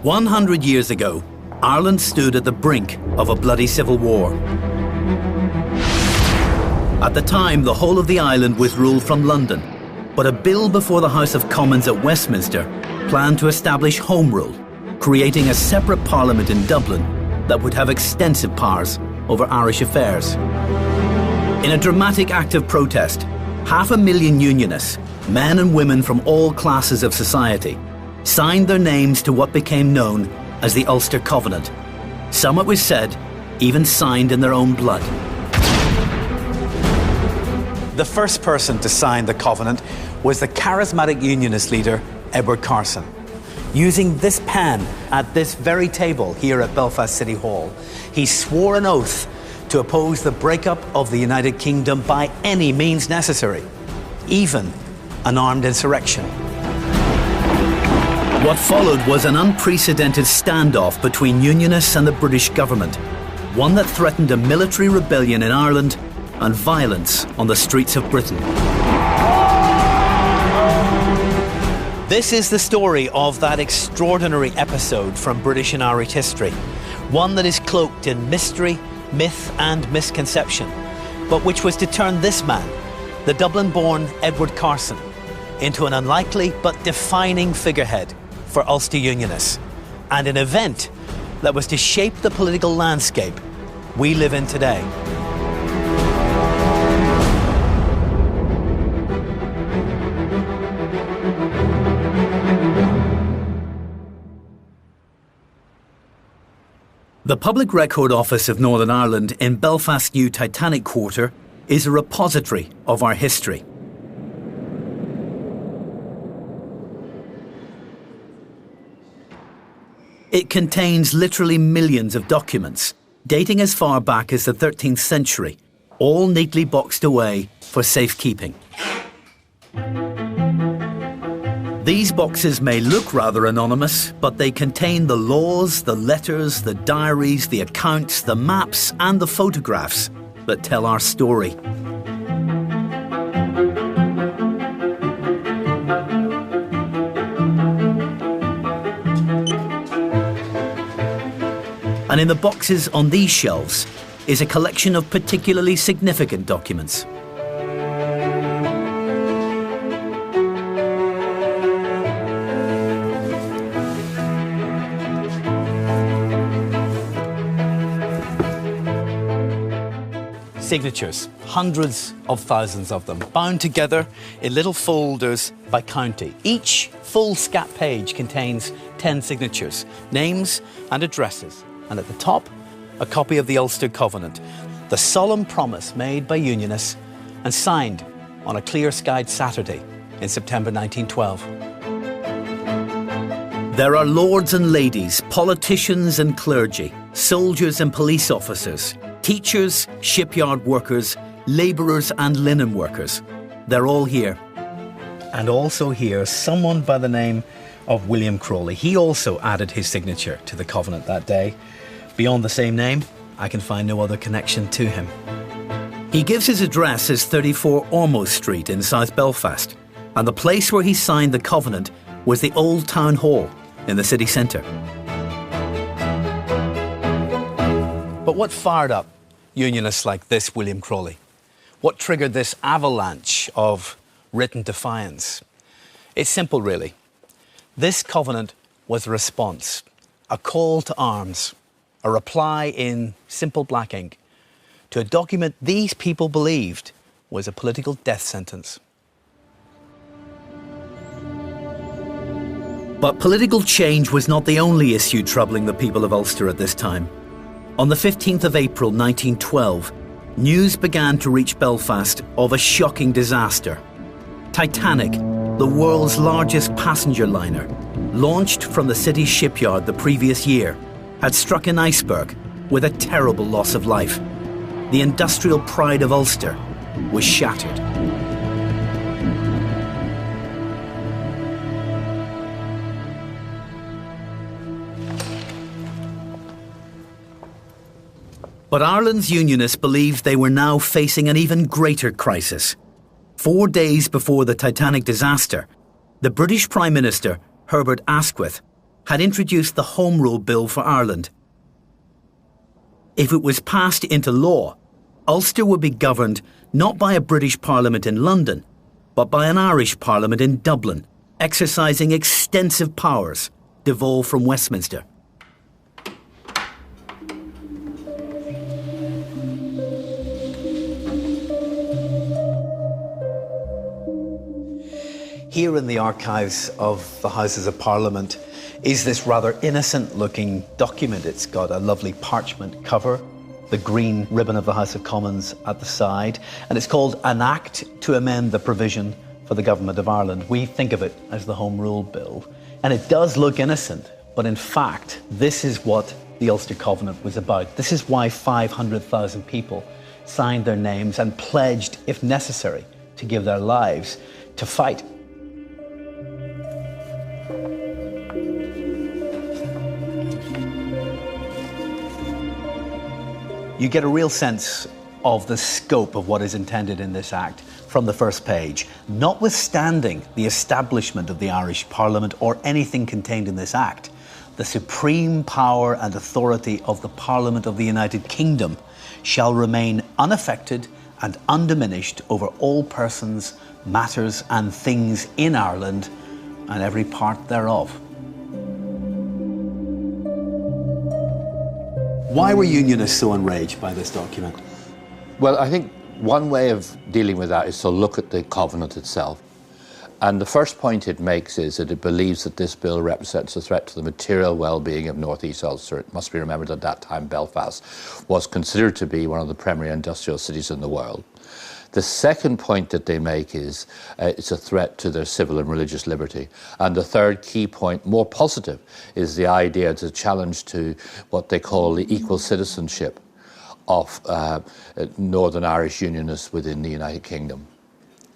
100 years ago, Ireland stood at the brink of a bloody civil war. At the time, the whole of the island was ruled from London, but a bill before the House of Commons at Westminster planned to establish Home Rule, creating a separate parliament in Dublin that would have extensive powers over Irish affairs. In a dramatic act of protest, 500,000 Unionists, men and women from all classes of society, signed their names to what became known as the Ulster Covenant. Some, it was said, even signed in their own blood. The first person to sign the Covenant was the charismatic Unionist leader, Edward Carson. Using this pen at this very table here at Belfast City Hall, he swore an oath to oppose the breakup of the United Kingdom by any means necessary, even an armed insurrection. What followed was an unprecedented standoff between Unionists and the British government, one that threatened a military rebellion in Ireland and violence on the streets of Britain. This is the story of that extraordinary episode from British and Irish history, one that is cloaked in mystery, myth and misconception, but which was to turn this man, the Dublin-born Edward Carson, into an unlikely but defining figurehead for Ulster Unionists, and an event that was to shape the political landscape we live in today. The Public Record Office of Northern Ireland in Belfast's new Titanic Quarter is a repository of our history. It contains literally millions of documents, dating as far back as the 13th century, all neatly boxed away for safekeeping. These boxes may look rather anonymous, but they contain the laws, the letters, the diaries, the accounts, the maps and the photographs that tell our story. And in the boxes on these shelves is a collection of particularly significant documents. Signatures, hundreds of thousands of them, bound together in little folders by county. Each full scat page contains 10 signatures, names and addresses. And at the top, a copy of the Ulster Covenant, the solemn promise made by Unionists and signed on a clear-skied Saturday in September 1912. There are lords and ladies, politicians and clergy, soldiers and police officers, teachers, shipyard workers, labourers and linen workers. They're all here. And also here, someone by the name of William Crawley. He also added his signature to the Covenant that day. Beyond the same name, I can find no other connection to him. He gives his address as 34 Ormo Street in South Belfast, and the place where he signed the Covenant was the Old Town Hall in the city centre. But what fired up Unionists like this William Crawley? What triggered this avalanche of written defiance? It's simple, really. This Covenant was a response, a call to arms, a reply in simple black ink to a document these people believed was a political death sentence. But political change was not the only issue troubling the people of Ulster at this time. On the 15th of April 1912, news began to reach Belfast of a shocking disaster. Titanic, the world's largest passenger liner, launched from the city's shipyard the previous year, had struck an iceberg with a terrible loss of life. The industrial pride of Ulster was shattered. But Ireland's Unionists believed they were now facing an even greater crisis. 4 days before the Titanic disaster, the British Prime Minister, Herbert Asquith, had introduced the Home Rule Bill for Ireland. If it was passed into law, Ulster would be governed not by a British Parliament in London, but by an Irish Parliament in Dublin, exercising extensive powers devolved from Westminster. Here in the archives of the Houses of Parliament is this rather innocent-looking document. It's got a lovely parchment cover, the green ribbon of the House of Commons at the side, and it's called An Act to Amend the Provision for the Government of Ireland. We think of it as the Home Rule Bill, and it does look innocent, but in fact, this is what the Ulster Covenant was about. This is why 500,000 people signed their names and pledged, if necessary, to give their lives to fight. You get a real sense of the scope of what is intended in this Act from the first page. Notwithstanding the establishment of the Irish Parliament or anything contained in this Act, the supreme power and authority of the Parliament of the United Kingdom shall remain unaffected and undiminished over all persons, matters and things in Ireland and every part thereof. Why were Unionists so enraged by this document? Well, I think one way of dealing with that is to look at the Covenant itself. And the first point it makes is that it believes that this bill represents a threat to the material well-being of North East Ulster. It must be remembered at that time Belfast was considered to be one of the premier industrial cities in the world. The second point that they make is it's a threat to their civil and religious liberty. And the third key point, more positive, is the idea, it's a challenge to what they call the equal citizenship of Northern Irish Unionists within the United Kingdom.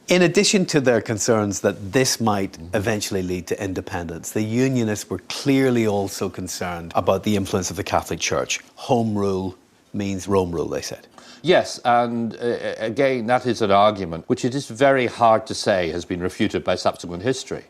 In addition to their concerns that this might eventually lead to independence, the Unionists were clearly also concerned about the influence of the Catholic Church. Home rule means Rome rule, they said. Yes, and again, that is an argument which it is very hard to say has been refuted by subsequent history.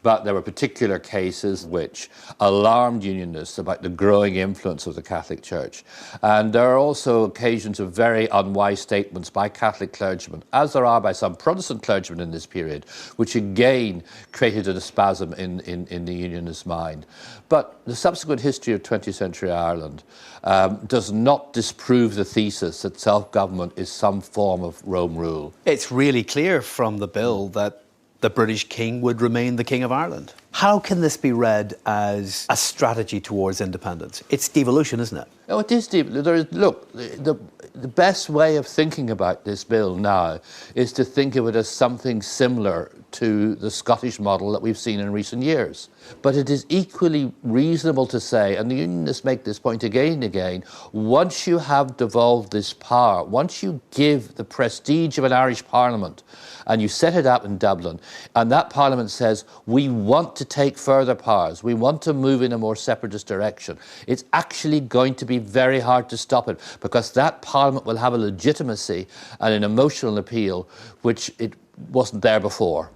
But there were particular cases which alarmed Unionists about the growing influence of the Catholic Church. And there are also occasions of very unwise statements by Catholic clergymen, as there are by some Protestant clergymen in this period, which again created a spasm in the Unionist mind. But the subsequent history of 20th century Ireland does not disprove the thesis that self-government is some form of Rome rule. It's really clear from the bill that the British king would remain the King of Ireland. How can this be read as a strategy towards independence? It's devolution, isn't it? Oh, it is devolution. Look, the best way of thinking about this bill now is to think of it as something similar to the Scottish model that we've seen in recent years. But it is equally reasonable to say, and the Unionists make this point again and again, once you have devolved this power, once you give the prestige of an Irish Parliament and you set it up in Dublin, and that Parliament says, we want to take further powers, we want to move in a more separatist direction, it's actually going to be very hard to stop it, because that Parliament will have a legitimacy and an emotional appeal which it wasn't there before.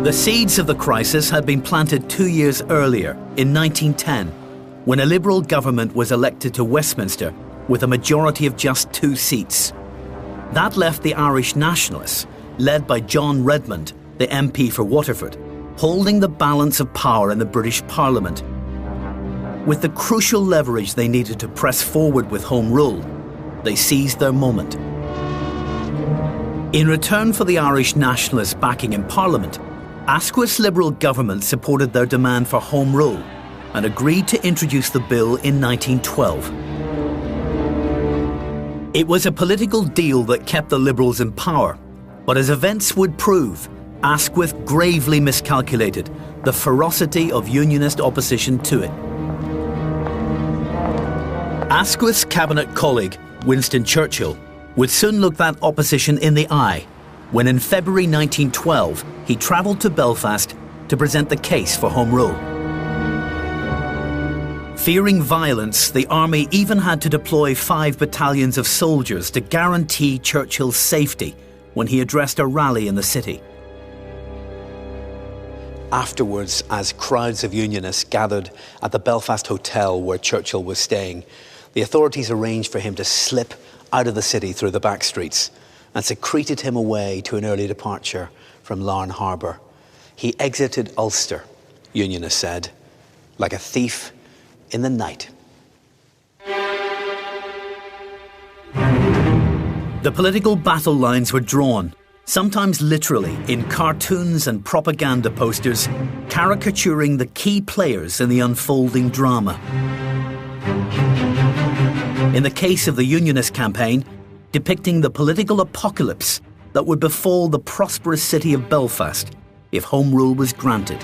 The seeds of the crisis had been planted 2 years earlier, in 1910, when a Liberal government was elected to Westminster with a majority of just 2 seats. That left the Irish Nationalists, led by John Redmond, the MP for Waterford, holding the balance of power in the British Parliament. With the crucial leverage they needed to press forward with Home Rule, they seized their moment. In return for the Irish Nationalists' backing in Parliament, Asquith's Liberal government supported their demand for Home Rule and agreed to introduce the bill in 1912. It was a political deal that kept the Liberals in power, but as events would prove, Asquith gravely miscalculated the ferocity of Unionist opposition to it. Asquith's cabinet colleague, Winston Churchill, would soon look that opposition in the eye when in February 1912 he travelled to Belfast to present the case for Home Rule. Fearing violence, the army even had to deploy 5 battalions of soldiers to guarantee Churchill's safety when he addressed a rally in the city. Afterwards, as crowds of Unionists gathered at the Belfast hotel where Churchill was staying, the authorities arranged for him to slip out of the city through the back streets and secreted him away to an early departure from Larne Harbour. He exited Ulster, Unionists said, like a thief in the night. The political battle lines were drawn, sometimes literally, in cartoons and propaganda posters, caricaturing the key players in the unfolding drama. In the case of the Unionist campaign, depicting the political apocalypse that would befall the prosperous city of Belfast if Home Rule was granted.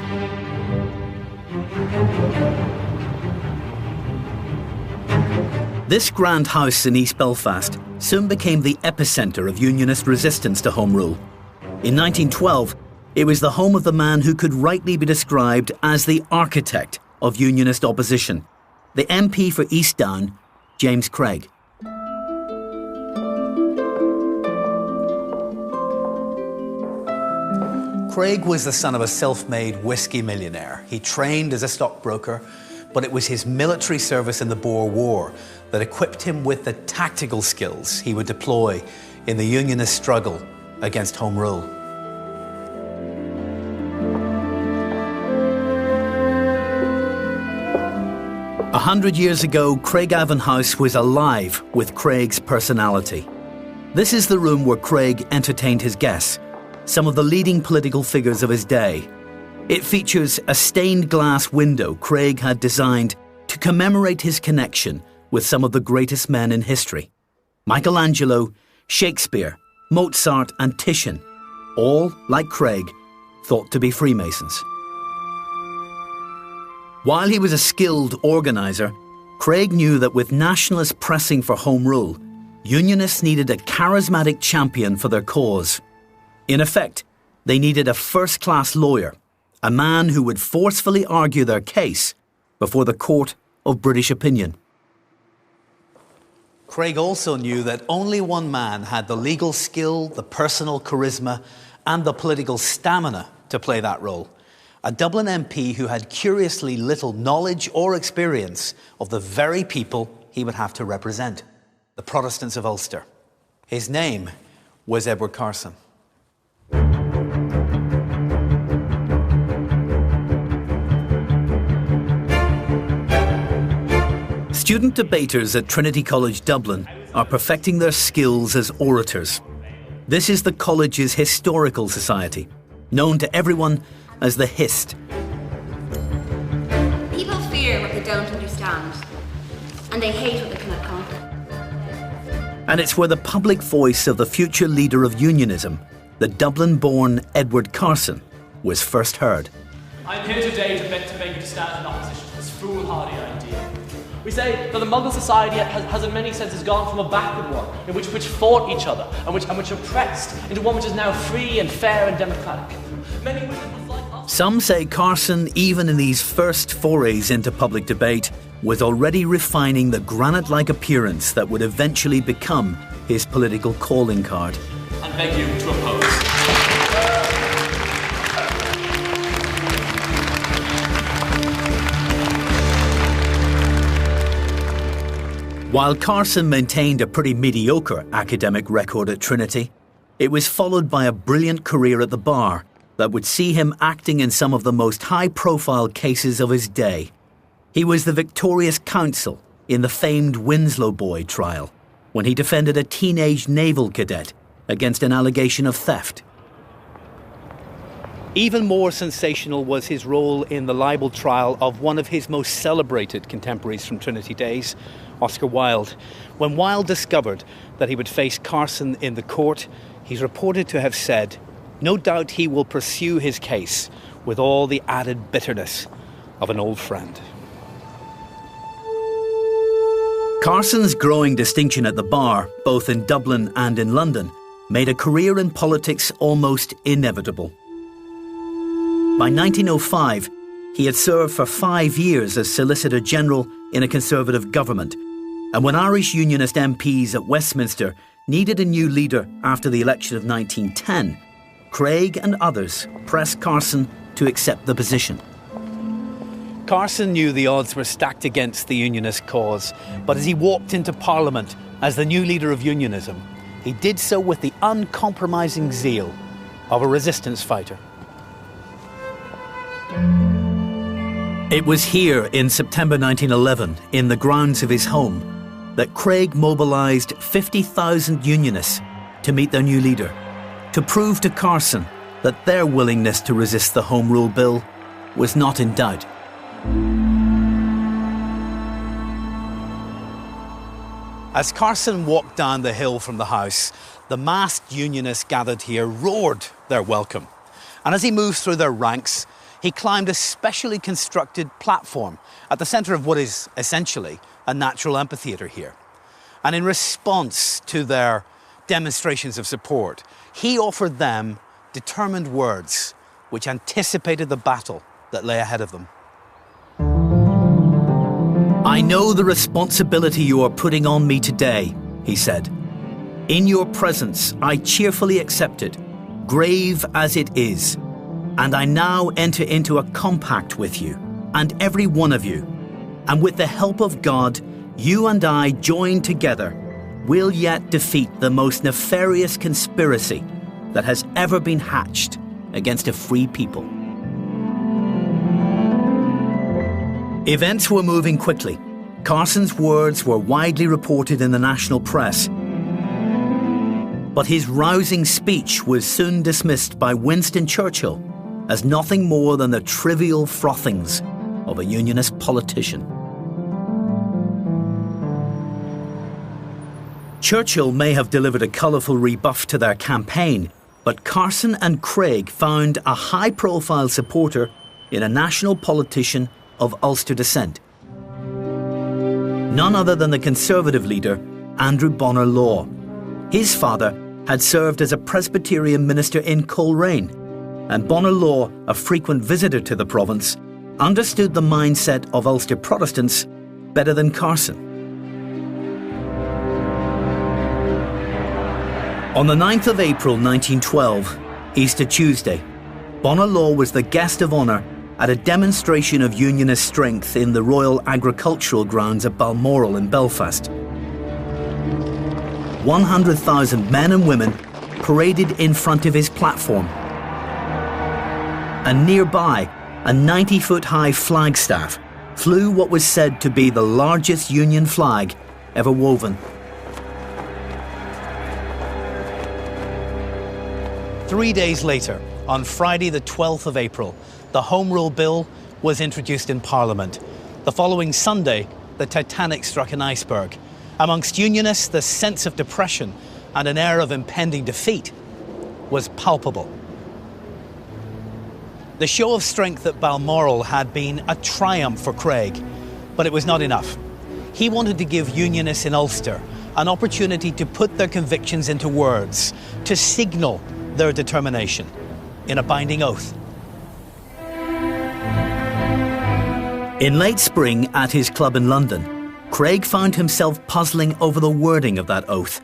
This grand house in East Belfast soon became the epicentre of Unionist resistance to Home Rule. In 1912, it was the home of the man who could rightly be described as the architect of Unionist opposition, the MP for East Down, James Craig. Craig was the son of a self-made whiskey millionaire. He trained as a stockbroker, but it was his military service in the Boer War that equipped him with the tactical skills he would deploy in the Unionist struggle against Home Rule. A 100 years ago, Craigavon House was alive with Craig's personality. This is the room where Craig entertained his guests, some of the leading political figures of his day. It features a stained glass window Craig had designed to commemorate his connection with some of the greatest men in history. Michelangelo, Shakespeare, Mozart and Titian, all, like Craig, thought to be Freemasons. While he was a skilled organiser, Craig knew that with nationalists pressing for Home Rule, Unionists needed a charismatic champion for their cause. In effect, they needed a first-class lawyer, a man who would forcefully argue their case before the court of British opinion. Craig also knew that only one man had the legal skill, the personal charisma, and the political stamina to play that role. A Dublin MP who had curiously little knowledge or experience of the very people he would have to represent, the Protestants of Ulster. His name was Edward Carson. Student debaters at Trinity College Dublin are perfecting their skills as orators. This is the college's historical society, known to everyone as the HIST. People fear what they don't understand, and they hate what they cannot conquer. And it's where the public voice of the future leader of unionism, the Dublin-born Edward Carson, was first heard. I'm here today to beg you to stand in opposition to this foolhardy idea. We say that the Muggle society has in many senses gone from a backward one, in which fought each other, and which oppressed, into one which is now free and fair and democratic. Many women like us. Some say Carson, even in these first forays into public debate, was already refining the granite-like appearance that would eventually become his political calling card. And beg you to oppose. While Carson maintained a pretty mediocre academic record at Trinity, it was followed by a brilliant career at the bar that would see him acting in some of the most high-profile cases of his day. He was the victorious counsel in the famed Winslow Boy trial, when he defended a teenage naval cadet against an allegation of theft. Even more sensational was his role in the libel trial of one of his most celebrated contemporaries from Trinity days, Oscar Wilde. When Wilde discovered that he would face Carson in the court, he's reported to have said, "No doubt he will pursue his case with all the added bitterness of an old friend." Carson's growing distinction at the bar, both in Dublin and in London, made a career in politics almost inevitable. By 1905, he had served for 5 years as Solicitor General in a Conservative government, and when Irish Unionist MPs at Westminster needed a new leader after the election of 1910, Craig and others pressed Carson to accept the position. Carson knew the odds were stacked against the Unionist cause, but as he walked into Parliament as the new leader of Unionism, he did so with the uncompromising zeal of a resistance fighter. It was here in September 1911, in the grounds of his home, that Craig mobilised 50,000 Unionists to meet their new leader, to prove to Carson that their willingness to resist the Home Rule Bill was not in doubt. As Carson walked down the hill from the house, the massed Unionists gathered here roared their welcome. And as he moved through their ranks, he climbed a specially constructed platform at the centre of what is essentially a natural amphitheatre here. And in response to their demonstrations of support, he offered them determined words which anticipated the battle that lay ahead of them. "I know the responsibility you are putting on me today," he said. "In your presence, I cheerfully accept it, grave as it is. And I now enter into a compact with you, and every one of you. And with the help of God, you and I, joined together, will yet defeat the most nefarious conspiracy that has ever been hatched against a free people." Events were moving quickly. Carson's words were widely reported in the national press. But his rousing speech was soon dismissed by Winston Churchill as nothing more than the trivial frothings of a Unionist politician. Churchill may have delivered a colourful rebuff to their campaign, but Carson and Craig found a high-profile supporter in a national politician of Ulster descent. None other than the Conservative leader, Andrew Bonar Law. His father had served as a Presbyterian minister in Coleraine, and Bonar Law, a frequent visitor to the province, understood the mindset of Ulster Protestants better than Carson. On the 9th of April 1912, Easter Tuesday, Bonar Law was the guest of honour at a demonstration of Unionist strength in the Royal Agricultural Grounds at Balmoral in Belfast. 100,000 men and women paraded in front of his platform. And nearby, a 90-foot-high flagstaff flew what was said to be the largest Union flag ever woven. 3 days later, on Friday the 12th of April, the Home Rule Bill was introduced in Parliament. The following Sunday, the Titanic struck an iceberg. Amongst Unionists, the sense of depression and an air of impending defeat was palpable. The show of strength at Balmoral had been a triumph for Craig, but it was not enough. He wanted to give Unionists in Ulster an opportunity to put their convictions into words, to signal their determination in a binding oath. In late spring at his club in London, Craig found himself puzzling over the wording of that oath.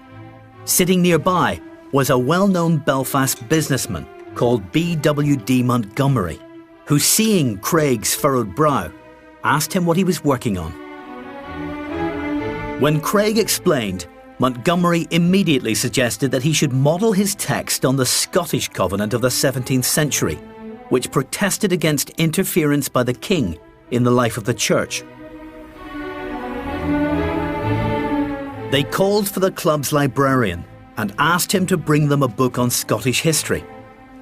Sitting nearby was a well-known Belfast businessman called B.W.D. Montgomery, who, seeing Craig's furrowed brow, asked him what he was working on. When Craig explained, Montgomery immediately suggested that he should model his text on the Scottish Covenant of the 17th century, which protested against interference by the king in the life of the church. They called for the club's librarian and asked him to bring them a book on Scottish history.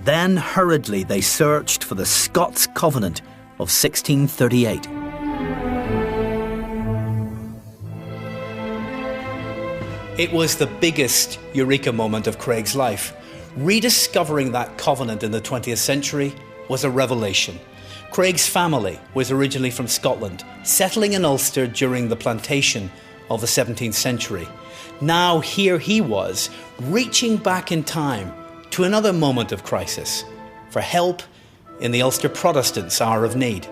Then hurriedly they searched for the Scots Covenant of 1638. It was the biggest eureka moment of Craig's life. Rediscovering that covenant in the 20th century was a revelation. Craig's family was originally from Scotland, settling in Ulster during the plantation of the 17th century. Now here he was, reaching back in time to another moment of crisis, for help in the Ulster Protestants' hour of need.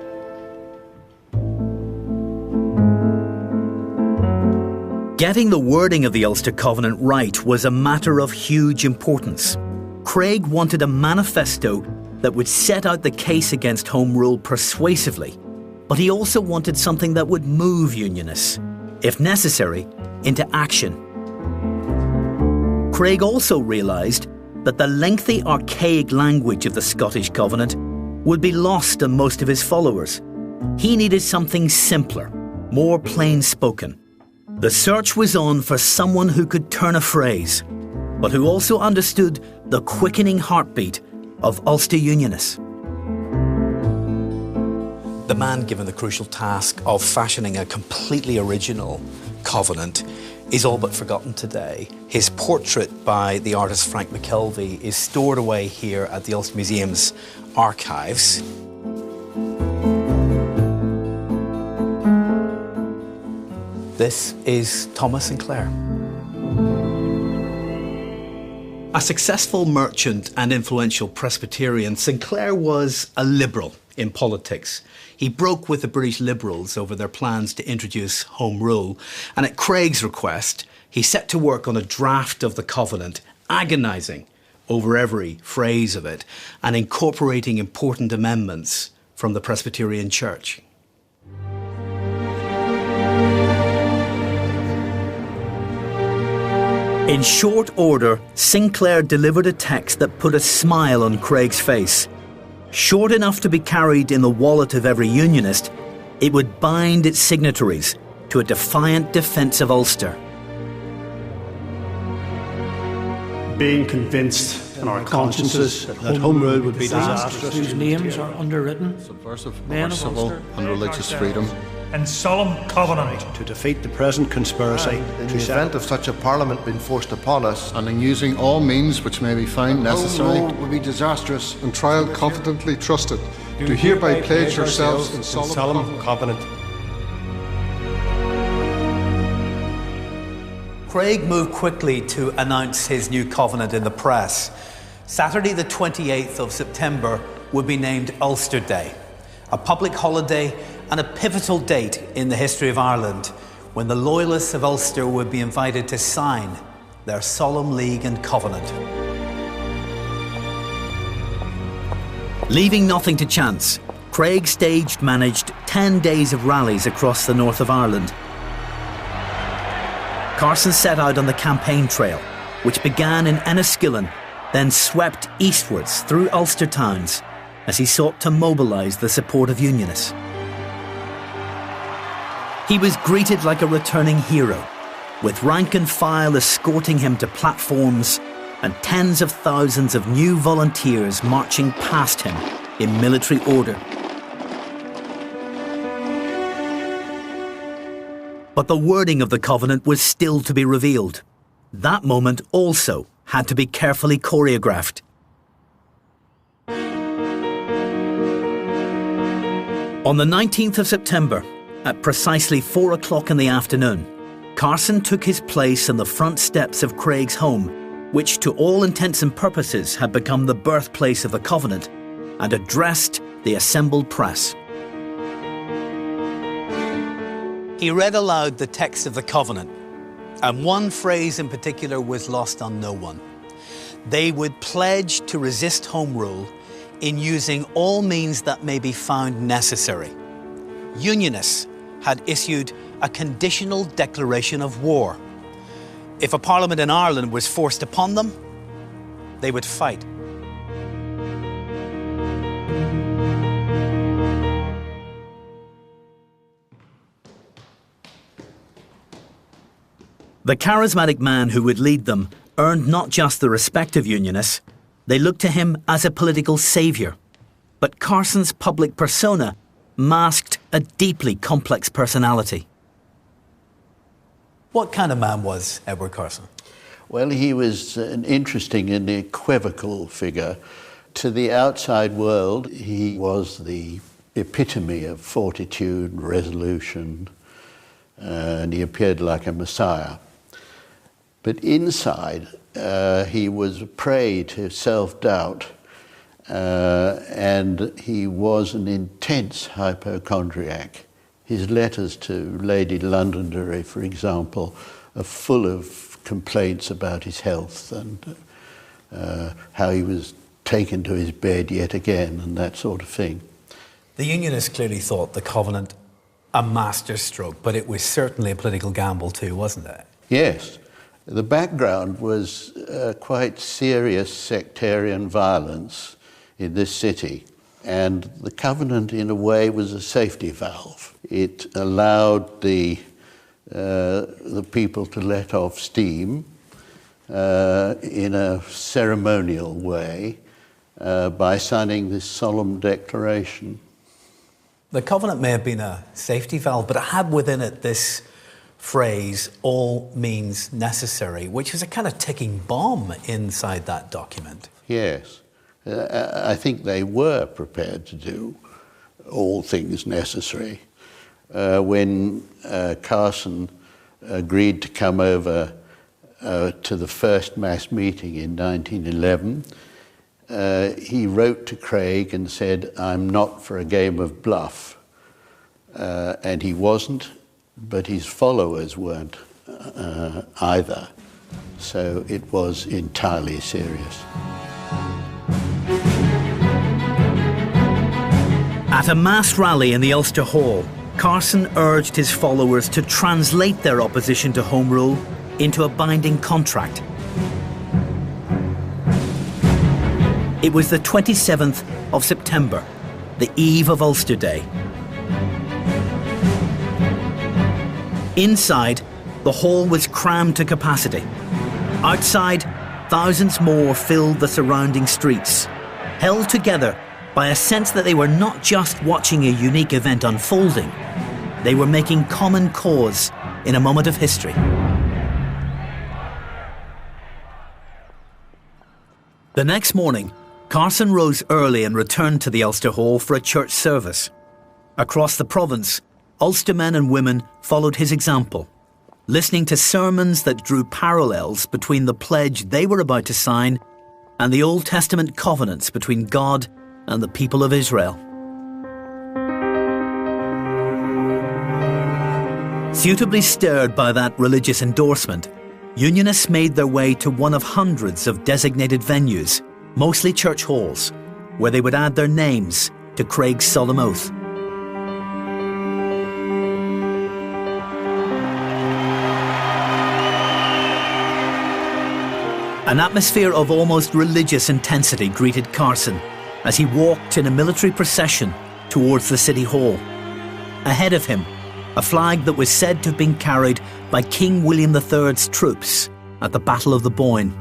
Getting the wording of the Ulster Covenant right was a matter of huge importance. Craig wanted a manifesto that would set out the case against Home Rule persuasively, but he also wanted something that would move Unionists, if necessary, into action. Craig also realised that the lengthy, archaic language of the Scottish Covenant would be lost on most of his followers. He needed something simpler, more plain-spoken. The search was on for someone who could turn a phrase, but who also understood the quickening heartbeat of Ulster Unionists. The man given the crucial task of fashioning a completely original covenant is all but forgotten today. His portrait by the artist Frank McKelvey is stored away here at the Ulster Museum's archives. This is Thomas Sinclair. A successful merchant and influential Presbyterian, Sinclair was a liberal in politics. He broke with the British Liberals over their plans to introduce Home Rule, and at Craig's request, he set to work on a draft of the Covenant, agonising over every phrase of it and incorporating important amendments from the Presbyterian Church. In short order, Sinclair delivered a text that put a smile on Craig's face. Short enough to be carried in the wallet of every Unionist, it would bind its signatories to a defiant defence of Ulster. Being convinced in our consciences that Home Rule would be disastrous, whose names are underwritten, subversive of men our of civil Ulster, and religious freedom, and solemn covenant to defeat the present conspiracy in the event of such a parliament being forced upon us, and in using all means which may be found necessary, Home Rule will be disastrous, and trial confidently trusted, do hereby pledge yourselves in solemn covenant. Craig moved quickly to announce his new covenant in the press. Saturday the 28th of September would be named Ulster Day, a public holiday and a pivotal date in the history of Ireland, when the loyalists of Ulster would be invited to sign their solemn league and covenant. Leaving nothing to chance, Craig managed 10 days of rallies across the north of Ireland. Carson set out on the campaign trail, which began in Enniskillen, then swept eastwards through Ulster towns as he sought to mobilise the support of Unionists. He was greeted like a returning hero, with rank and file escorting him to platforms and tens of thousands of new volunteers marching past him in military order. But the wording of the covenant was still to be revealed. That moment also had to be carefully choreographed. On the 19th of September, at precisely 4 o'clock in the afternoon, Carson took his place on the front steps of Craig's home, which to all intents and purposes had become the birthplace of the Covenant, and addressed the assembled press. He read aloud the text of the Covenant, and one phrase in particular was lost on no one. They would pledge to resist Home Rule in using all means that may be found necessary. Unionists had issued a conditional declaration of war. If a parliament in Ireland was forced upon them, they would fight. The charismatic man who would lead them earned not just the respect of Unionists, they looked to him as a political saviour. But Carson's public persona masked a deeply complex personality. What kind of man was Edward Carson? Well, he was an interesting and equivocal figure. To the outside world, he was the epitome of fortitude, resolution, and he appeared like a messiah. But inside, he was a prey to self-doubt, and he was an intense hypochondriac. His letters to Lady Londonderry, for example, are full of complaints about his health and how he was taken to his bed yet again and that sort of thing. The Unionists clearly thought the Covenant a masterstroke, but it was certainly a political gamble too, wasn't it? Yes. The background was quite serious sectarian violence in this city, and the Covenant in a way was a safety valve. It allowed the people to let off steam in a ceremonial way by signing this solemn declaration. The Covenant may have been a safety valve, but it had within it this phrase, all means necessary, which was a kind of ticking bomb inside that document. Yes. I think they were prepared to do all things necessary. When Carson agreed to come over to the first mass meeting in 1911, he wrote to Craig and said, "I'm not for a game of bluff." And he wasn't, but his followers weren't either. So it was entirely serious. At a mass rally in the Ulster Hall, Carson urged his followers to translate their opposition to Home Rule into a binding contract. It was the 27th of September, the eve of Ulster Day. Inside, the hall was crammed to capacity. Outside, thousands more filled the surrounding streets, held together by a sense that they were not just watching a unique event unfolding, they were making common cause in a moment of history. The next morning, Carson rose early and returned to the Ulster Hall for a church service. Across the province, Ulster men and women followed his example, listening to sermons that drew parallels between the pledge they were about to sign and the Old Testament covenants between God and the people of Israel. Suitably stirred by that religious endorsement, Unionists made their way to one of hundreds of designated venues, mostly church halls, where they would add their names to Craig's solemn oath. An atmosphere of almost religious intensity greeted Carson as he walked in a military procession towards the City Hall. Ahead of him, a flag that was said to have been carried by King William III's troops at the Battle of the Boyne.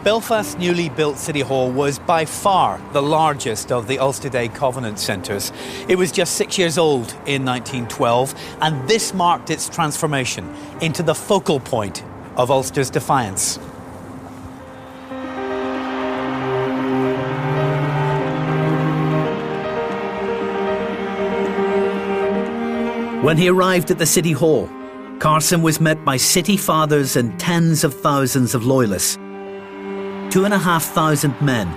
Belfast's newly built City Hall was by far the largest of the Ulster Day Covenant centres. It was just 6 years old in 1912, and this marked its transformation into the focal point of Ulster's defiance. When he arrived at the City Hall, Carson was met by city fathers and tens of thousands of loyalists. 2,500 men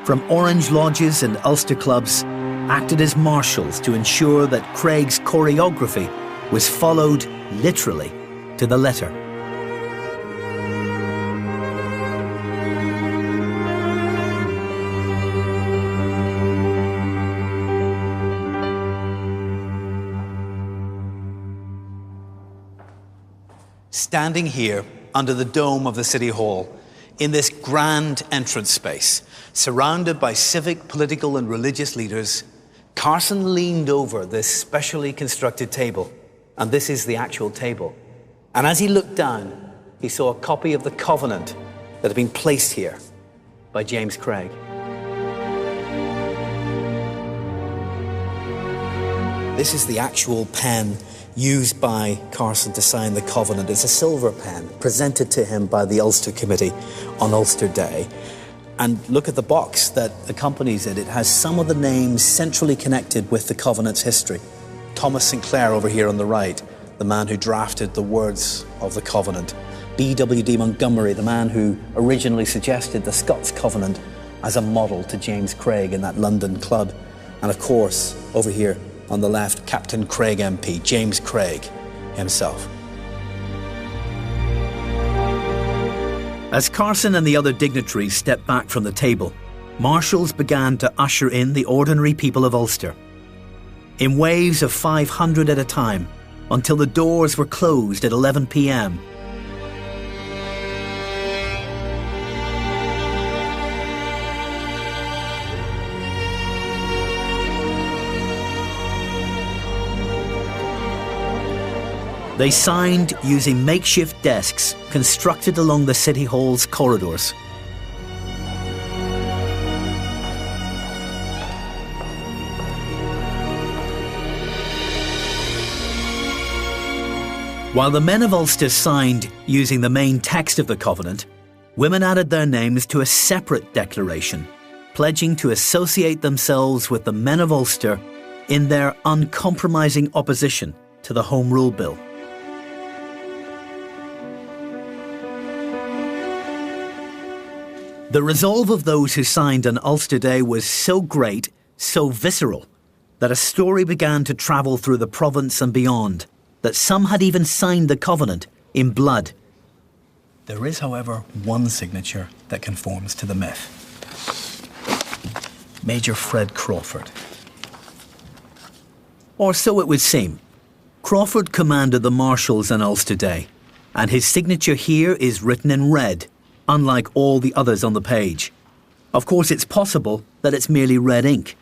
from Orange Lodges and Ulster clubs acted as marshals to ensure that Craig's choreography was followed literally to the letter. Standing here under the dome of the City Hall, in this grand entrance space, surrounded by civic, political and religious leaders, Carson leaned over this specially constructed table. And this is the actual table. And as he looked down, he saw a copy of the Covenant that had been placed here by James Craig. This is the actual pen used by Carson to sign the Covenant. It's a silver pen presented to him by the Ulster Committee on Ulster Day. And look at the box that accompanies it. It has some of the names centrally connected with the Covenant's history. Thomas Sinclair over here on the right, the man who drafted the words of the Covenant. B.W.D. Montgomery, the man who originally suggested the Scots Covenant as a model to James Craig in that London club. And of course, over here on the left, Captain Craig MP, James Craig himself. As Carson and the other dignitaries stepped back from the table, marshals began to usher in the ordinary people of Ulster. In waves of 500 at a time, until the doors were closed at 11 p.m. They signed using makeshift desks constructed along the City Hall's corridors. While the men of Ulster signed using the main text of the Covenant, women added their names to a separate declaration, pledging to associate themselves with the men of Ulster in their uncompromising opposition to the Home Rule Bill. The resolve of those who signed on Ulster Day was so great, so visceral, that a story began to travel through the province and beyond, that some had even signed the Covenant in blood. There is, however, one signature that conforms to the myth. Major Fred Crawford. Or so it would seem. Crawford commanded the marshals on Ulster Day, and his signature here is written in red, unlike all the others on the page. Of course, it's possible that it's merely red ink.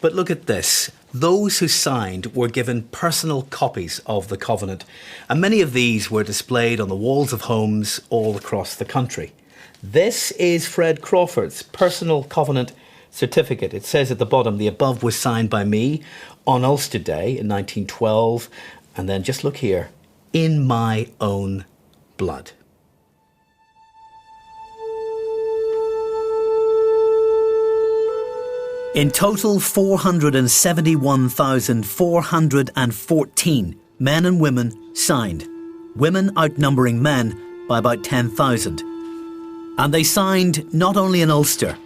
But look at this. Those who signed were given personal copies of the Covenant, and many of these were displayed on the walls of homes all across the country. This is Fred Crawford's personal Covenant certificate. It says at the bottom, the above was signed by me on Ulster Day in 1912, and then just look here, in my own blood. In total, 471,414 men and women signed, women outnumbering men by about 10,000. And they signed not only in Ulster,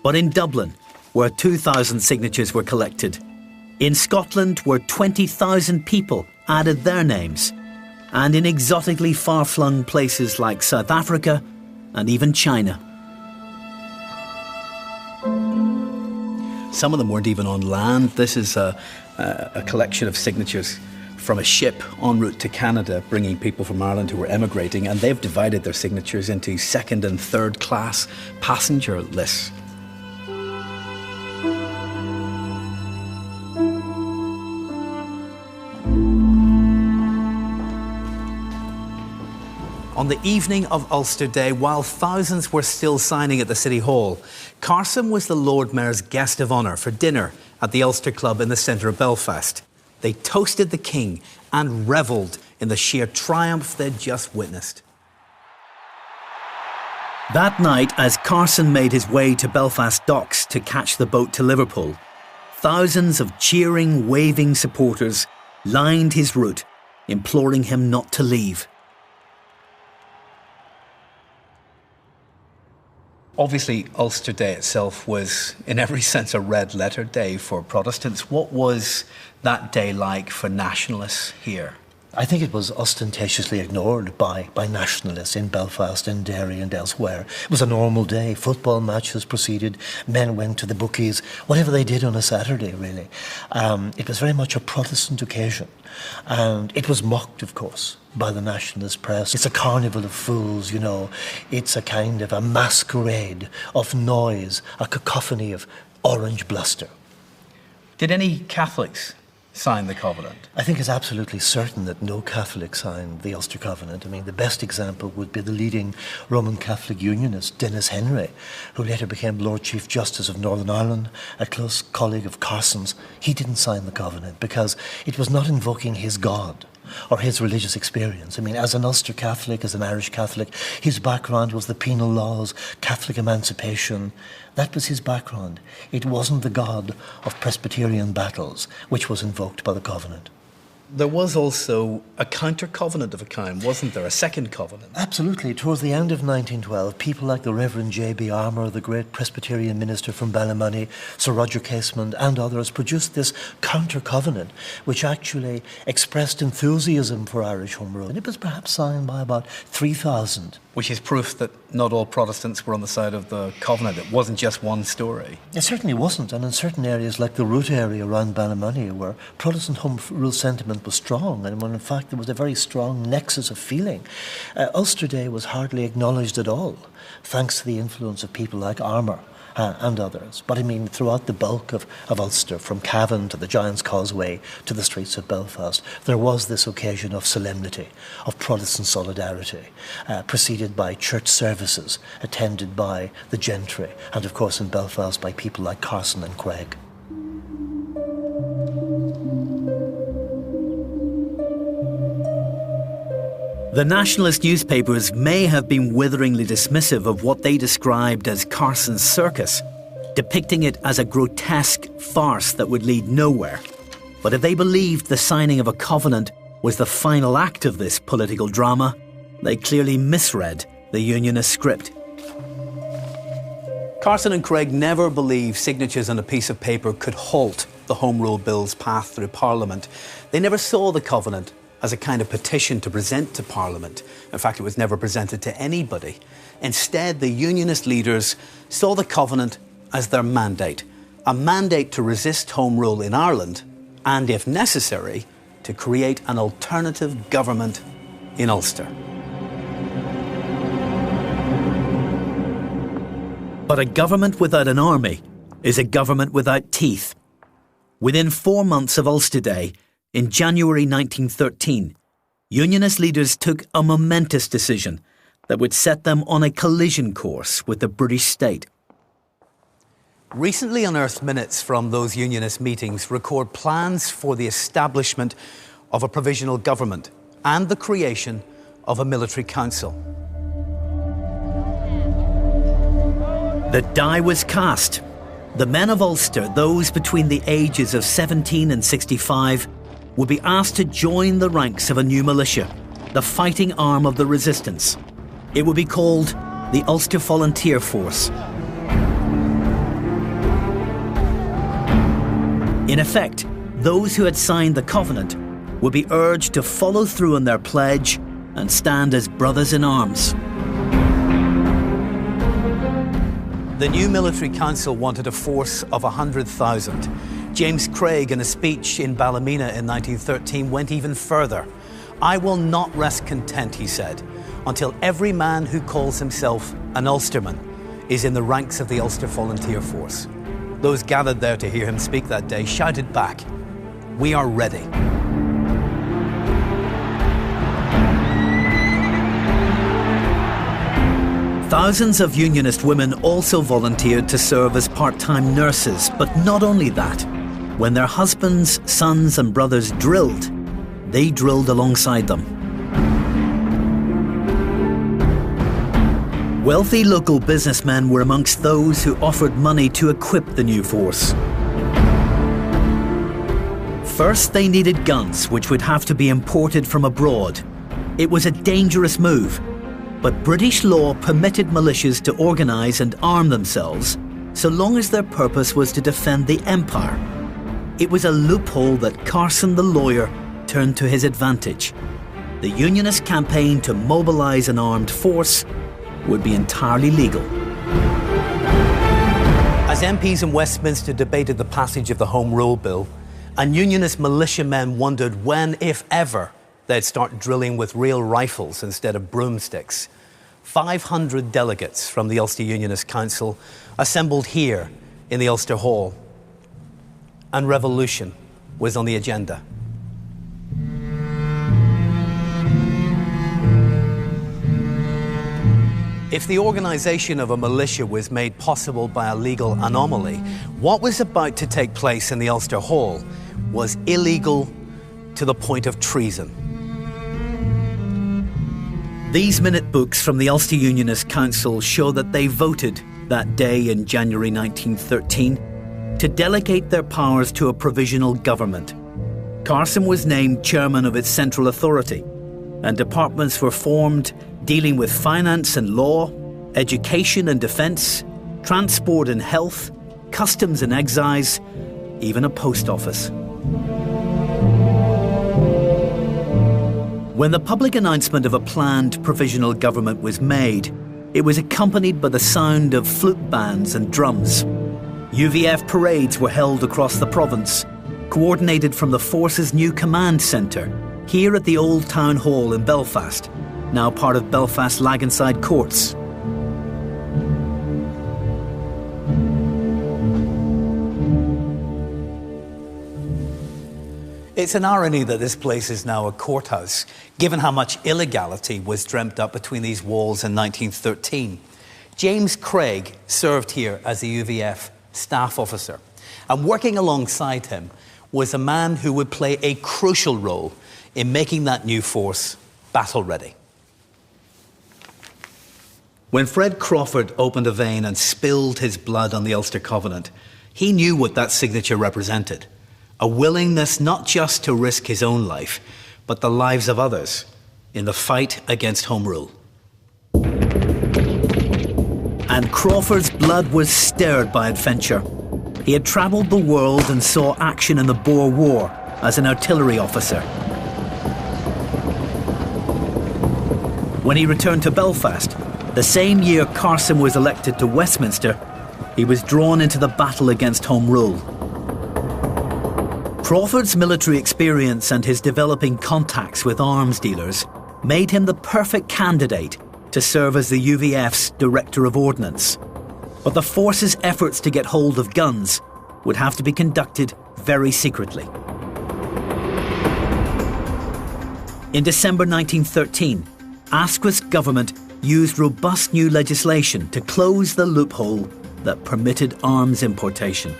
but in Dublin, where 2,000 signatures were collected. In Scotland, where 20,000 people added their names, and in exotically far-flung places like South Africa and even China. Some of them weren't even on land. This is a collection of signatures from a ship en route to Canada, bringing people from Ireland who were emigrating, and they've divided their signatures into second and third class passenger lists. On the evening of Ulster Day, while thousands were still signing at the City Hall, Carson was the Lord Mayor's guest of honour for dinner at the Ulster Club in the centre of Belfast. They toasted the King and revelled in the sheer triumph they'd just witnessed. That night, as Carson made his way to Belfast docks to catch the boat to Liverpool, thousands of cheering, waving supporters lined his route, imploring him not to leave. Obviously, Ulster Day itself was, in every sense, a red-letter day for Protestants. What was that day like for nationalists here? I think it was ostentatiously ignored by nationalists in Belfast, in Derry and elsewhere. It was a normal day. Football matches proceeded. Men went to the bookies. Whatever they did on a Saturday, really. It was very much a Protestant occasion. And it was mocked, of course, by the nationalist press. It's a carnival of fools, you know. It's a kind of a masquerade of noise, a cacophony of orange bluster. Did any Catholics sign the Covenant? I think it's absolutely certain that no Catholic signed the Ulster Covenant. I mean, the best example would be the leading Roman Catholic Unionist, Denis Henry, who later became Lord Chief Justice of Northern Ireland, a close colleague of Carson's. He didn't sign the Covenant because it was not invoking his God or his religious experience. I mean, as an Ulster Catholic, as an Irish Catholic, his background was the penal laws, Catholic emancipation. That was his background. It wasn't the God of Presbyterian battles which was invoked by the Covenant. There was also a counter-covenant of a kind, wasn't there? A second covenant? Absolutely. Towards the end of 1912, people like the Reverend J.B. Armour, the great Presbyterian minister from Ballymoney, Sir Roger Casement and others produced this counter-covenant which actually expressed enthusiasm for Irish Home Rule. And it was perhaps signed by about 3,000. Which is proof that not all Protestants were on the side of the covenant. It wasn't just one story. It certainly wasn't, and in certain areas like the Root area around Ballymoney where Protestant Home Rule sentiment was strong, and when in fact there was a very strong nexus of feeling, Ulster Day was hardly acknowledged at all, thanks to the influence of people like Armour and others. But I mean, throughout the bulk of Ulster, from Cavan to the Giant's Causeway to the streets of Belfast, there was this occasion of solemnity, of Protestant solidarity, preceded by church services, attended by the gentry, and of course in Belfast by people like Carson and Craig. The nationalist newspapers may have been witheringly dismissive of what they described as Carson's circus, depicting it as a grotesque farce that would lead nowhere. But if they believed the signing of a covenant was the final act of this political drama, they clearly misread the Unionist script. Carson and Craig never believed signatures on a piece of paper could halt the Home Rule Bill's path through Parliament. They never saw the covenant as a kind of petition to present to Parliament. In fact, it was never presented to anybody. Instead, the Unionist leaders saw the covenant as their mandate, a mandate to resist Home Rule in Ireland and, if necessary, to create an alternative government in Ulster. But a government without an army is a government without teeth. Within 4 months of Ulster Day, in January 1913, Unionist leaders took a momentous decision that would set them on a collision course with the British state. Recently unearthed minutes from those Unionist meetings record plans for the establishment of a provisional government and the creation of a military council. The die was cast. The men of Ulster, those between the ages of 17 and 65, would be asked to join the ranks of a new militia, the fighting arm of the resistance. It would be called the Ulster Volunteer Force. In effect, those who had signed the covenant would be urged to follow through on their pledge and stand as brothers in arms. The new military council wanted a force of 100,000. James Craig, in a speech in Ballymena in 1913, went even further. "I will not rest content," he said, "until every man who calls himself an Ulsterman is in the ranks of the Ulster Volunteer Force." Those gathered there to hear him speak that day shouted back, "We are ready." Thousands of Unionist women also volunteered to serve as part-time nurses, but not only that. When their husbands, sons and brothers drilled, they drilled alongside them. Wealthy local businessmen were amongst those who offered money to equip the new force. First, they needed guns, which would have to be imported from abroad. It was a dangerous move, but British law permitted militias to organise and arm themselves so long as their purpose was to defend the empire. It was a loophole that Carson the lawyer turned to his advantage. The Unionist campaign to mobilise an armed force would be entirely legal. As MPs in Westminster debated the passage of the Home Rule Bill, and Unionist militiamen wondered when, if ever, they'd start drilling with real rifles instead of broomsticks, 500 delegates from the Ulster Unionist Council assembled here in the Ulster Hall. And revolution was on the agenda. If the organisation of a militia was made possible by a legal anomaly, what was about to take place in the Ulster Hall was illegal to the point of treason. These minute books from the Ulster Unionist Council show that they voted that day in January 1913 to delegate their powers to a provisional government. Carson was named chairman of its central authority, and departments were formed dealing with finance and law, education and defence, transport and health, customs and excise, even a post office. When the public announcement of a planned provisional government was made, it was accompanied by the sound of flute bands and drums. UVF parades were held across the province, coordinated from the force's new command centre, here at the Old Town Hall in Belfast, now part of Belfast Laganside Courts. It's an irony that this place is now a courthouse, given how much illegality was dreamt up between these walls in 1913. James Craig served here as a UVF staff officer, and working alongside him was a man who would play a crucial role in making that new force battle-ready. When Fred Crawford opened a vein and spilled his blood on the Ulster Covenant, he knew what that signature represented. A willingness not just to risk his own life, but the lives of others in the fight against Home Rule. And Crawford's blood was stirred by adventure. He had travelled the world and saw action in the Boer War as an artillery officer. When he returned to Belfast, the same year Carson was elected to Westminster, he was drawn into the battle against Home Rule. Crawford's military experience and his developing contacts with arms dealers made him the perfect candidate to serve as the UVF's Director of Ordnance. But the force's efforts to get hold of guns would have to be conducted very secretly. In December 1913, Asquith's government used robust new legislation to close the loophole that permitted arms importation.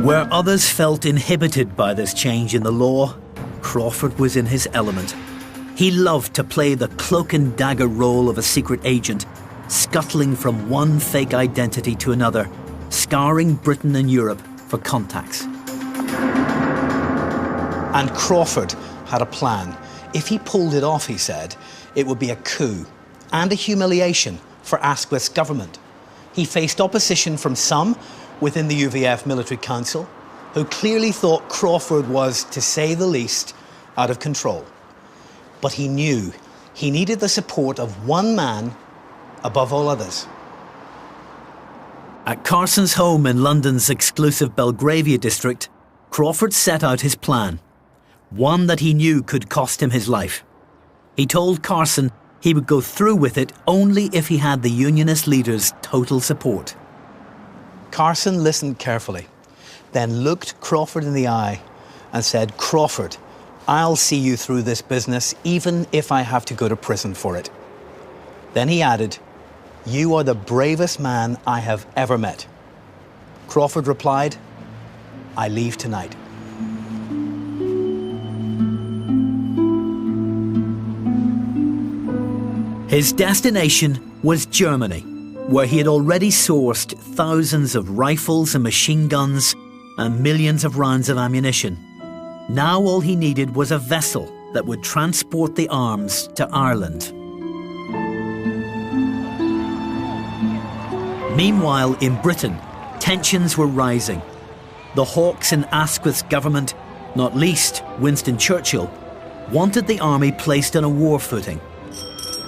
Where others felt inhibited by this change in the law, Crawford was in his element. He loved to play the cloak and dagger role of a secret agent, scuttling from one fake identity to another, scouring Britain and Europe for contacts. And Crawford had a plan. If he pulled it off, he said, it would be a coup and a humiliation for Asquith's government. He faced opposition from some within the UVF Military Council, who clearly thought Crawford was, to say the least, out of control. But he knew he needed the support of one man above all others. At Carson's home in London's exclusive Belgravia district, Crawford set out his plan, one that he knew could cost him his life. He told Carson he would go through with it only if he had the Unionist leader's total support. Carson listened carefully, then looked Crawford in the eye and said, "Crawford, I'll see you through this business, even if I have to go to prison for it." Then he added, "You are the bravest man I have ever met." Crawford replied, "I leave tonight." His destination was Germany, where he had already sourced thousands of rifles and machine guns and millions of rounds of ammunition. Now all he needed was a vessel that would transport the arms to Ireland. Meanwhile, in Britain, tensions were rising. The hawks in Asquith's government, not least Winston Churchill, wanted the army placed on a war footing.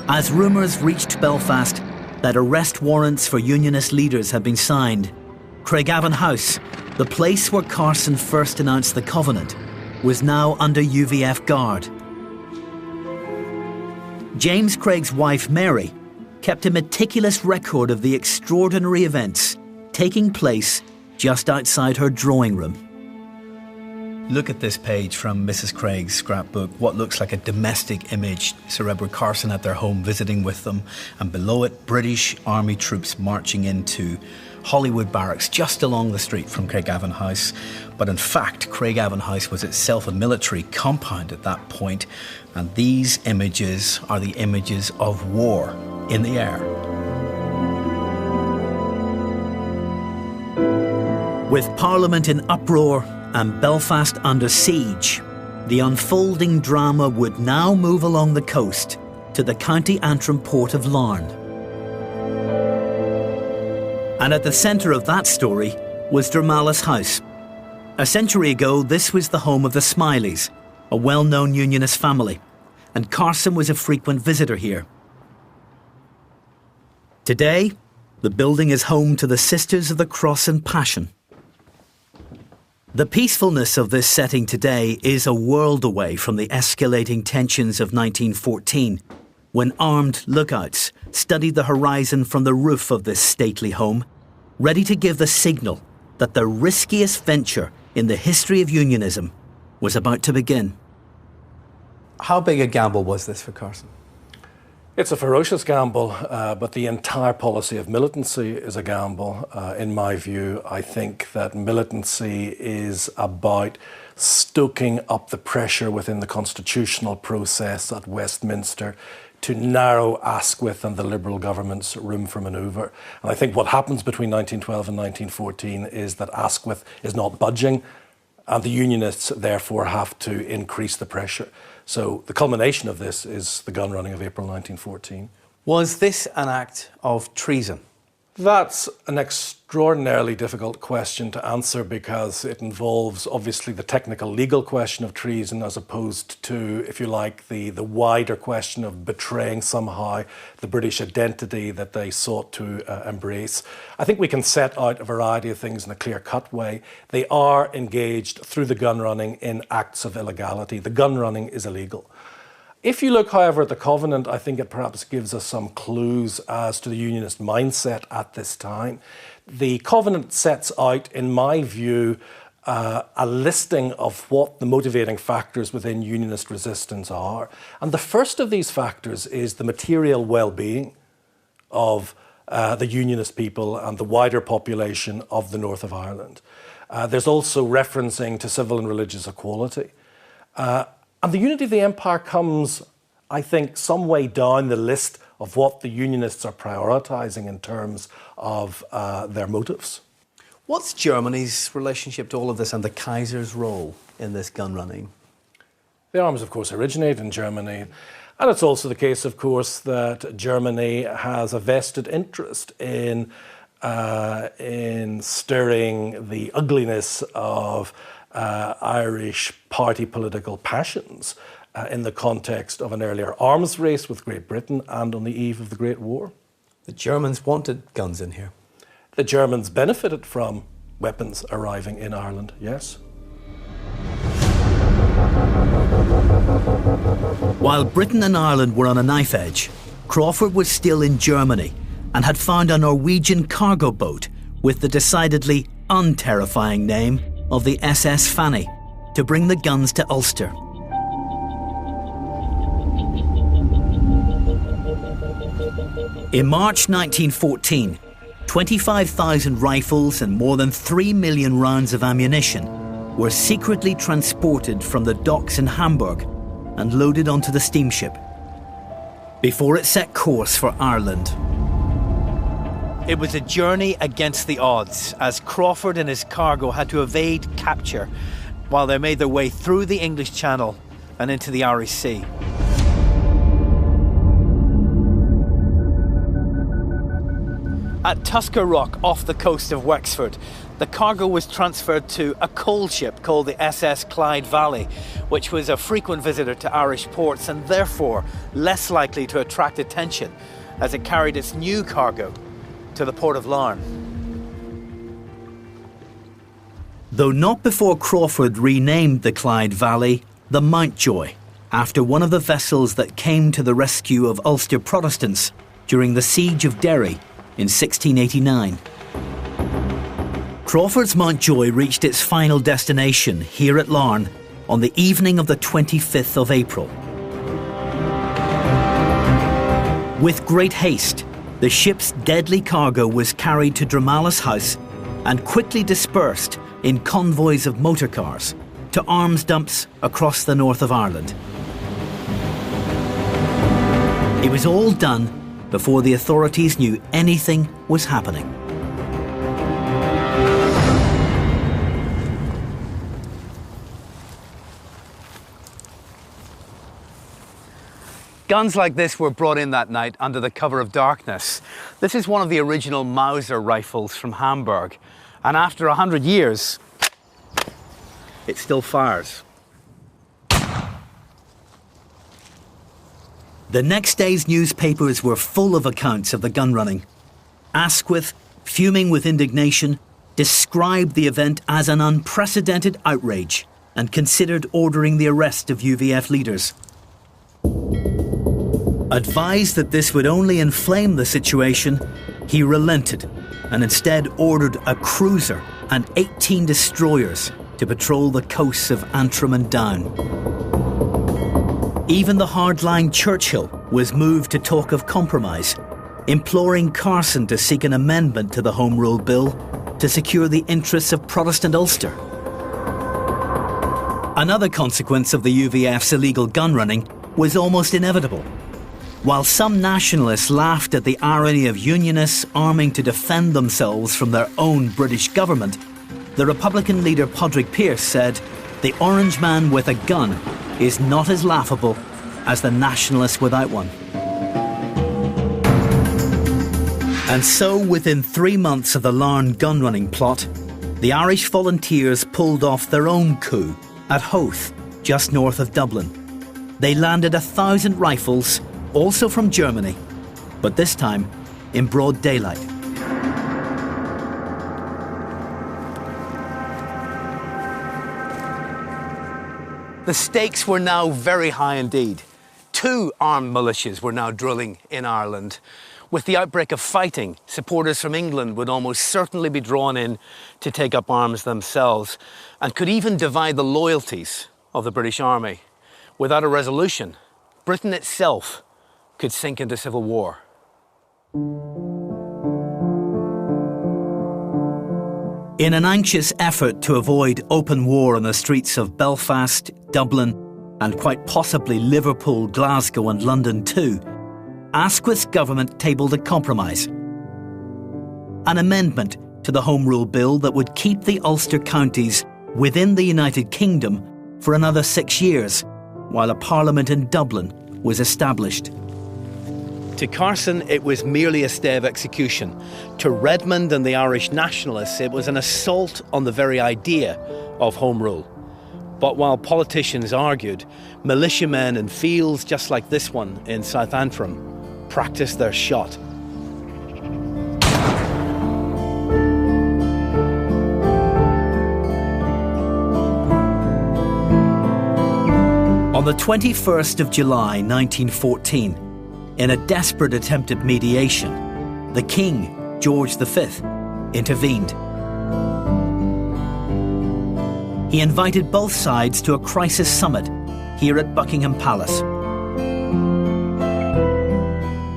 As rumours reached Belfast that arrest warrants for Unionist leaders had been signed, Craigavon House, the place where Carson first announced the Covenant, was now under UVF guard. James Craig's wife, Mary, kept a meticulous record of the extraordinary events taking place just outside her drawing room. Look at this page from Mrs. Craig's scrapbook, what looks like a domestic image, Sir Edward Carson at their home visiting with them, and below it, British Army troops marching into Hollywood Barracks just along the street from Craigavon House. But in fact, Craigavon House was itself a military compound at that point, and these images are the images of war in the air. With Parliament in uproar and Belfast under siege, the unfolding drama would now move along the coast to the County Antrim port of Larne. And at the centre of that story was Dromalis House. A century ago, this was the home of the Smileys, a well-known Unionist family, and Carson was a frequent visitor here. Today, the building is home to the Sisters of the Cross and Passion. The peacefulness of this setting today is a world away from the escalating tensions of 1914, when armed lookouts studied the horizon from the roof of this stately home, ready to give the signal that the riskiest venture in the history of unionism was about to begin. How big a gamble was this for Carson? It's a ferocious gamble, but the entire policy of militancy is a gamble. In my view, I think that militancy is about stoking up the pressure within the constitutional process at Westminster to narrow Asquith and the Liberal government's room for manoeuvre. And I think what happens between 1912 and 1914 is that Asquith is not budging, and the Unionists therefore have to increase the pressure. So the culmination of this is the gun running of April 1914. Was this an act of treason? That's an extraordinarily difficult question to answer because it involves obviously the technical legal question of treason as opposed to, if you like, the wider question of betraying somehow the British identity that they sought to embrace. I think we can set out a variety of things in a clear-cut way. They are engaged through the gun running in acts of illegality. The gun running is illegal. If you look, however, at the Covenant, I think it perhaps gives us some clues as to the Unionist mindset at this time. The Covenant sets out, in my view, a listing of what the motivating factors within Unionist resistance are. And the first of these factors is the material well-being of the Unionist people and the wider population of the north of Ireland. There's also referencing to civil and religious equality. And the unity of the empire comes, I think, some way down the list of what the Unionists are prioritising in terms of their motives. What's Germany's relationship to all of this and the Kaiser's role in this gun running? The arms, of course, originate in Germany. And it's also the case, of course, that Germany has a vested interest in stirring the ugliness of Irish party political passions in the context of an earlier arms race with Great Britain and on the eve of the Great War. The Germans wanted guns in here. The Germans benefited from weapons arriving in Ireland, yes. While Britain and Ireland were on a knife edge, Crawford was still in Germany and had found a Norwegian cargo boat with the decidedly unterrifying name of the SS Fanny to bring the guns to Ulster. In March 1914, 25,000 rifles and more than 3 million rounds of ammunition were secretly transported from the docks in Hamburg and loaded onto the steamship before it set course for Ireland. It was a journey against the odds, as Crawford and his cargo had to evade capture while they made their way through the English Channel and into the Irish Sea. At Tusker Rock, off the coast of Wexford, the cargo was transferred to a coal ship called the SS Clyde Valley, which was a frequent visitor to Irish ports and therefore less likely to attract attention as it carried its new cargo to the port of Larne. Though not before Crawford renamed the Clyde Valley the Mountjoy, after one of the vessels that came to the rescue of Ulster Protestants during the siege of Derry in 1689. Crawford's Mountjoy reached its final destination here at Larne on the evening of the 25th of April. With great haste, the ship's deadly cargo was carried to Dromalis House and quickly dispersed in convoys of motor cars to arms dumps across the north of Ireland. It was all done before the authorities knew anything was happening. Guns like this were brought in that night under the cover of darkness. This is one of the original Mauser rifles from Hamburg. And after 100 years, it still fires. The next day's newspapers were full of accounts of the gun running. Asquith, fuming with indignation, described the event as an unprecedented outrage and considered ordering the arrest of UVF leaders. Advised that this would only inflame the situation, he relented and instead ordered a cruiser and 18 destroyers to patrol the coasts of Antrim and Down. Even the hardline Churchill was moved to talk of compromise, imploring Carson to seek an amendment to the Home Rule Bill to secure the interests of Protestant Ulster. Another consequence of the UVF's illegal gun running was almost inevitable. While some nationalists laughed at the irony of Unionists arming to defend themselves from their own British government, the Republican leader Padraig Pearse said, "The Orange man with a gun is not as laughable as the nationalist without one." And so, within 3 months of the Larne gun-running plot, the Irish volunteers pulled off their own coup at Howth, just north of Dublin. They landed 1,000 rifles, also from Germany, but this time in broad daylight. The stakes were now very high indeed. 2 armed militias were now drilling in Ireland. With the outbreak of fighting, supporters from England would almost certainly be drawn in to take up arms themselves and could even divide the loyalties of the British Army. Without a resolution, Britain itself could sink into civil war. In an anxious effort to avoid open war on the streets of Belfast, Dublin, and quite possibly Liverpool, Glasgow and London too, Asquith's government tabled a compromise. An amendment to the Home Rule Bill that would keep the Ulster counties within the United Kingdom for another 6 years, while a parliament in Dublin was established. To Carson, it was merely a stay of execution. To Redmond and the Irish nationalists, it was an assault on the very idea of Home Rule. But while politicians argued, militiamen in fields just like this one in South Antrim practiced their shot. On the 21st of July 1914, in a desperate attempt at mediation, the King, George V, intervened. He invited both sides to a crisis summit here at Buckingham Palace.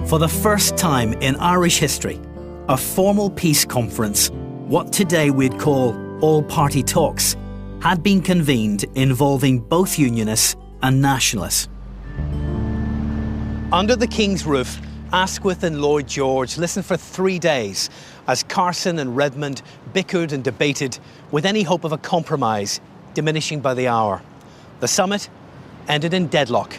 For the first time in Irish history, a formal peace conference, what today we'd call all-party talks, had been convened involving both Unionists and Nationalists. Under the King's roof, Asquith and Lloyd George listened for 3 days as Carson and Redmond bickered and debated with any hope of a compromise diminishing by the hour. The summit ended in deadlock.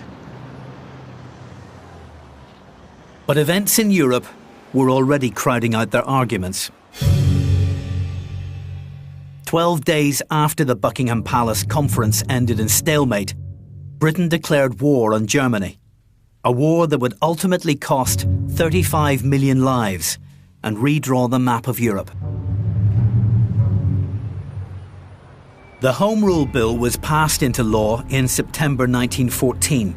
But events in Europe were already crowding out their arguments. 12 days after the Buckingham Palace conference ended in stalemate, Britain declared war on Germany. A war that would ultimately cost 35 million lives and redraw the map of Europe. The Home Rule Bill was passed into law in September 1914,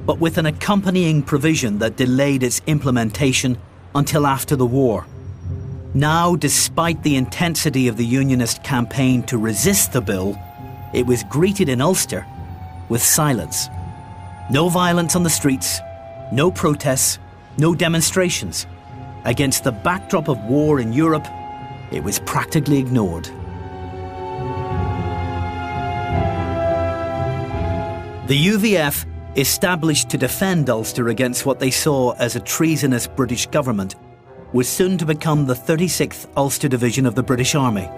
but with an accompanying provision that delayed its implementation until after the war. Now, despite the intensity of the Unionist campaign to resist the bill, it was greeted in Ulster with silence. No violence on the streets, no protests, no demonstrations. Against the backdrop of war in Europe, it was practically ignored. The UVF, established to defend Ulster against what they saw as a treasonous British government, was soon to become the 36th Ulster Division of the British Army.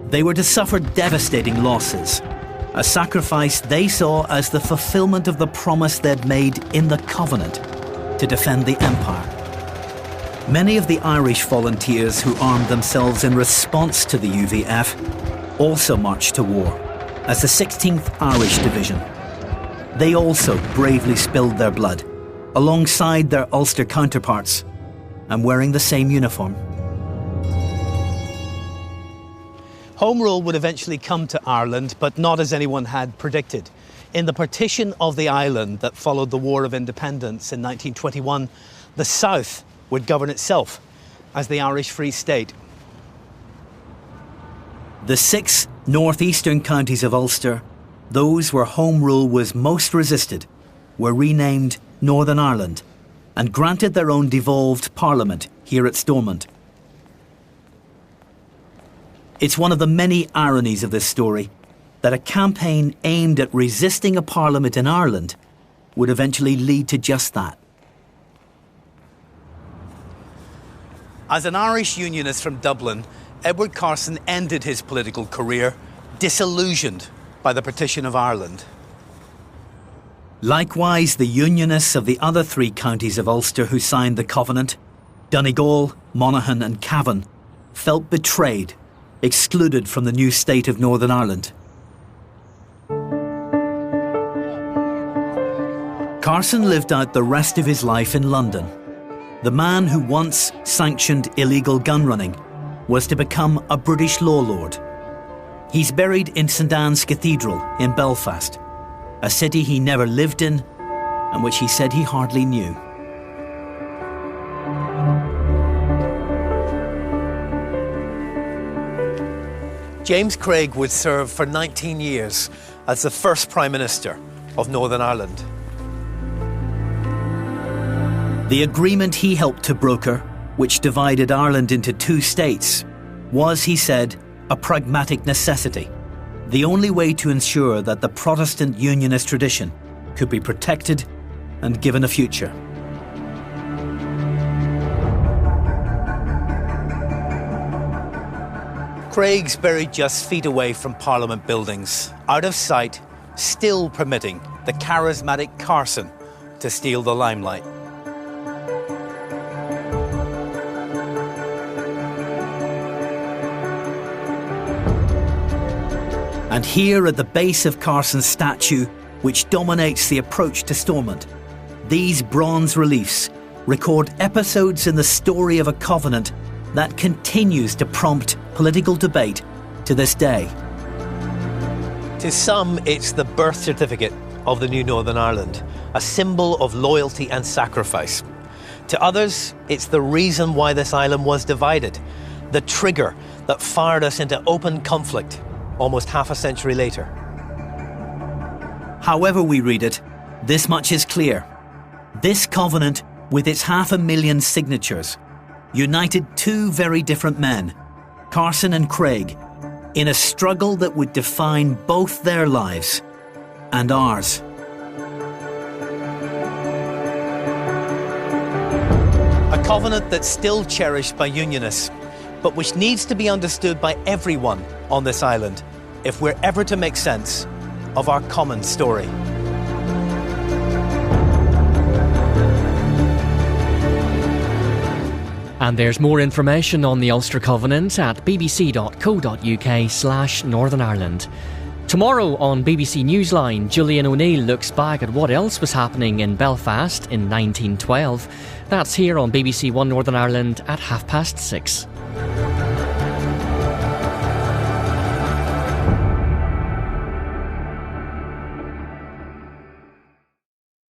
They were to suffer devastating losses a sacrifice they saw as the fulfilment of the promise they'd made in the Covenant to defend the Empire. Many of the Irish volunteers who armed themselves in response to the UVF also marched to war as the 16th Irish Division. They also bravely spilled their blood alongside their Ulster counterparts and wearing the same uniform. Home rule would eventually come to Ireland, but not as anyone had predicted. In the partition of the island that followed the War of Independence in 1921, the South would govern itself as the Irish Free State. The 6 northeastern counties of Ulster, those where Home Rule was most resisted, were renamed Northern Ireland and granted their own devolved parliament here at Stormont. It's one of the many ironies of this story that a campaign aimed at resisting a parliament in Ireland would eventually lead to just that. As an Irish unionist from Dublin, Edward Carson ended his political career disillusioned by the partition of Ireland. Likewise, the unionists of the other 3 counties of Ulster who signed the Covenant, Donegal, Monaghan and Cavan, felt betrayed, excluded from the new state of Northern Ireland. Carson lived out the rest of his life in London. The man who once sanctioned illegal gun running was to become a British law lord. He's buried in St Anne's Cathedral in Belfast, a city he never lived in and which he said he hardly knew. James Craig would serve for 19 years as the first Prime Minister of Northern Ireland. The agreement he helped to broker, which divided Ireland into 2 states, was, he said, a pragmatic necessity, the only way to ensure that the Protestant unionist tradition could be protected and given a future. Craig's buried just feet away from Parliament buildings, out of sight, still permitting the charismatic Carson to steal the limelight. And here at the base of Carson's statue, which dominates the approach to Stormont, these bronze reliefs record episodes in the story of a covenant that continues to prompt political debate to this day. To some, it's the birth certificate of the new Northern Ireland, a symbol of loyalty and sacrifice. To others, it's the reason why this island was divided, the trigger that fired us into open conflict almost half a century later. However we read it, this much is clear. This covenant, with its 500,000 signatures, united 2 very different men, Carson and Craig, in a struggle that would define both their lives and ours. A covenant that's still cherished by unionists, but which needs to be understood by everyone on this island if we're ever to make sense of our common story. And there's more information on the Ulster Covenant at bbc.co.uk/Northern Ireland. Tomorrow on BBC Newsline, Julian O'Neill looks back at what else was happening in Belfast in 1912. That's here on BBC One Northern Ireland at 6:30.